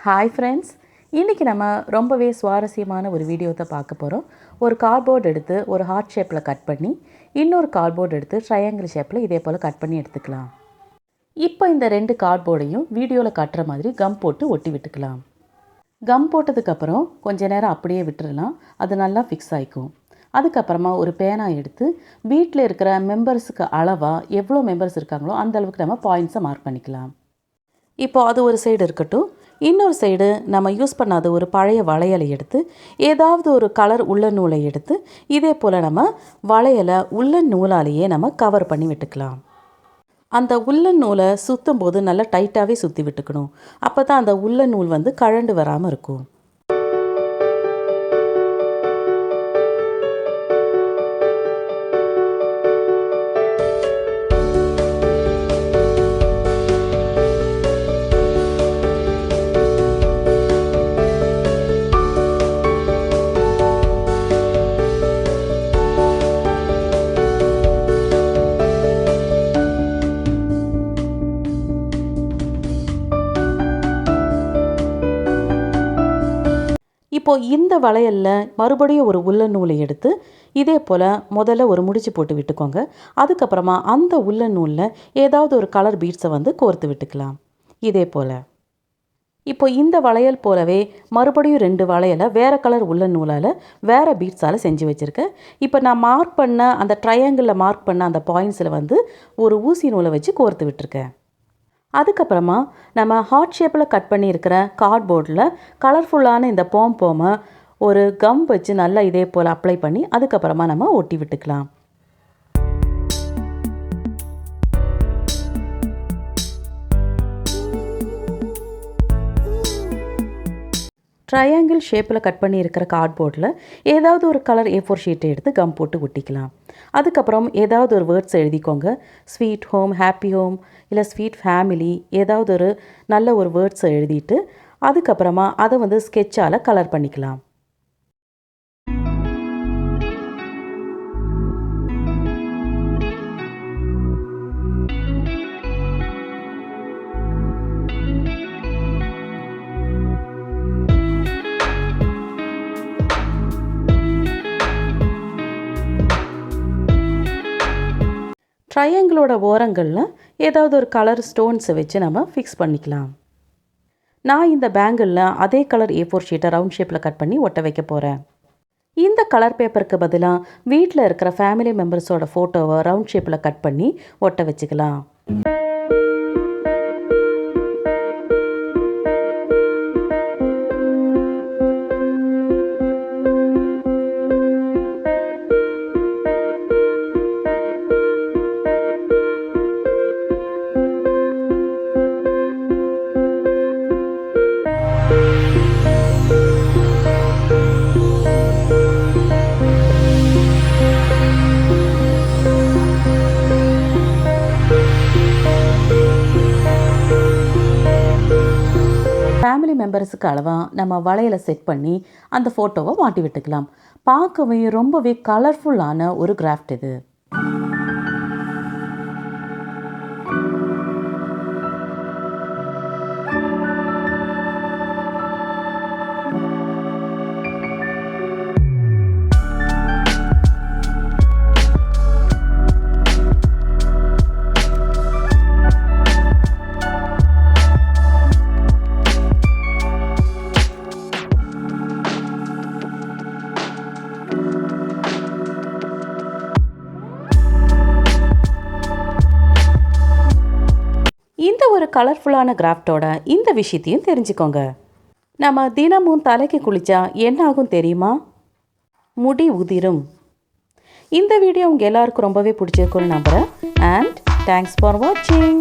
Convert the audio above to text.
Hi friends, இன்றைக்கி நம்ம ரொம்பவே சுவாரஸ்யமான ஒரு வீடியோவை பார்க்க போகிறோம். ஒரு கார்ட்போர்ட் எடுத்து ஒரு ஹார்ட் ஷேப்பில் கட் பண்ணி, இன்னொரு கார்ட்போர்ட் எடுத்து ட்ரையாங்கிள் ஷேப்பில் இதே போல் கட் பண்ணி எடுத்துக்கலாம். இப்போ இந்த ரெண்டு கார்ட்போர்டையும் வீடியோவில் காட்டுற மாதிரி கம் போட்டு ஒட்டி விட்டுக்கலாம். கம் போட்டதுக்கப்புறம் கொஞ்ச நேரம் அப்படியே விட்டுடலாம். அது நல்லா ஃபிக்ஸ் ஆகிக்கும். அதுக்கப்புறமா ஒரு பேனா எடுத்து வீட்டில் இருக்கிற மெம்பர்ஸுக்கு அளவாக எவ்வளோ மெம்பர்ஸ் இருக்காங்களோ அந்த அளவுக்கு நம்ம பாயிண்ட்ஸை மார்க் பண்ணிக்கலாம். இப்போது அது ஒரு சைடு இருக்கட்டும். இன்னொரு சைடு நம்ம யூஸ் பண்ணாத ஒரு பழைய வளையலை எடுத்து ஏதாவது ஒரு கலர் உள்ளன் நூலை எடுத்து இதே போல் நம்ம வளையலை உள்ளன் நூலாலேயே நம்ம கவர் பண்ணி விட்டுக்கலாம். அந்த உள்ளன் நூலை சுற்றும் போது நல்லா டைட்டாகவே சுற்றி விட்டுக்கணும். அப்போ தான் அந்த உள்ளன் நூல் கழண்டு வராமல் இருக்கும். இப்போது இந்த வளையலில் மறுபடியும் ஒரு உள்ளன் நூலை எடுத்து இதே போல் முதல்ல ஒரு முடிச்சு போட்டு விட்டுக்கோங்க. அதுக்கப்புறமா அந்த உள்ளன் நூலில் ஏதாவது ஒரு கலர் பீட்ஸை கோர்த்து விட்டுக்கலாம். இதே போல் இப்போ இந்த வளையல் போலவே மறுபடியும் 2 வளையலை வேறு கலர் உள்ளன் நூலால் வேறு பீட்ஸால் செஞ்சு வச்சுருக்கேன். இப்போ நான் மார்க் பண்ண அந்த ட்ரையாங்கிளில் மார்க் பண்ண அந்த பாயிண்ட்ஸில் ஒரு ஊசி நூலை வச்சு கோர்த்து விட்டுருக்கேன். அதுக்கப்புறமா நம்ம ஹார்ட் ஷேப்பில் கட் பண்ணியிருக்கிற கார்ட்போர்டில் கலர்ஃபுல்லான இந்த போமை ஒரு கம் வச்சு நல்லா இதே போல் அப்ளை பண்ணி அதுக்கப்புறமா நம்ம ஒட்டி விட்டுக்கலாம். ட்ரையாங்கிள் ஷேப்பில் கட் பண்ணியிருக்கிற கார்ட்போர்டில் ஏதாவது ஒரு கலர் A4 ஷீட்டை எடுத்து கம் போட்டு ஒட்டிக்கலாம். அதுக்கப்புறம் ஏதாவது ஒரு வேர்ட்ஸ் எழுதிக்கோங்க. ஸ்வீட் ஹோம், ஹாப்பி ஹோம், இல்லை ஸ்வீட் ஃபேமிலி, ஏதாவது ஒரு நல்ல ஒரு வேர்ட்ஸை எழுதிட்டு அதுக்கப்புறமா அதை ஸ்கெட்சால் கலர் பண்ணிக்கலாம். ட்ரையாங்கிளோட ஓரங்களில் ஏதாவது ஒரு கலர் ஸ்டோன்ஸை வச்சு நம்ம ஃபிக்ஸ் பண்ணிக்கலாம். நான் இந்த பேங்கிளில் அதே கலர் A4 ஷீட்டை ரவுண்ட் ஷேப்பில் கட் பண்ணி ஒட்ட வைக்க போகிறேன். இந்த கலர் பேப்பருக்கு பதிலாக வீட்டில் இருக்கிற ஃபேமிலி மெம்பர்ஸோட ஃபோட்டோவை ரவுண்ட் ஷேப்பில் கட் பண்ணி ஒட்ட வச்சுக்கலாம். ஃபேமிலி மெம்பர்ஸுக்கு அளவாக நம்ம வளையலை செட் பண்ணி அந்த ஃபோட்டோவை மாட்டி விட்டுக்கலாம். பார்க்கவே ரொம்பவே கலர்ஃபுல்லான ஒரு கிராஃப்ட் இது. இந்த ஒரு கலர்ஃபுல்லான கிராஃப்டோட இந்த விஷயத்தையும் தெரிஞ்சுக்கோங்க. நம்ம தினமும் தலைக்கு குளித்தா என்ன ஆகும் தெரியுமா? முடி உதிரும். இந்த வீடியோ உங்கள் எல்லாருக்கும் ரொம்பவே பிடிச்சிருக்குன்னு நம்புகிறேன். அண்ட் தேங்க்ஸ் ஃபார் வாட்சிங்.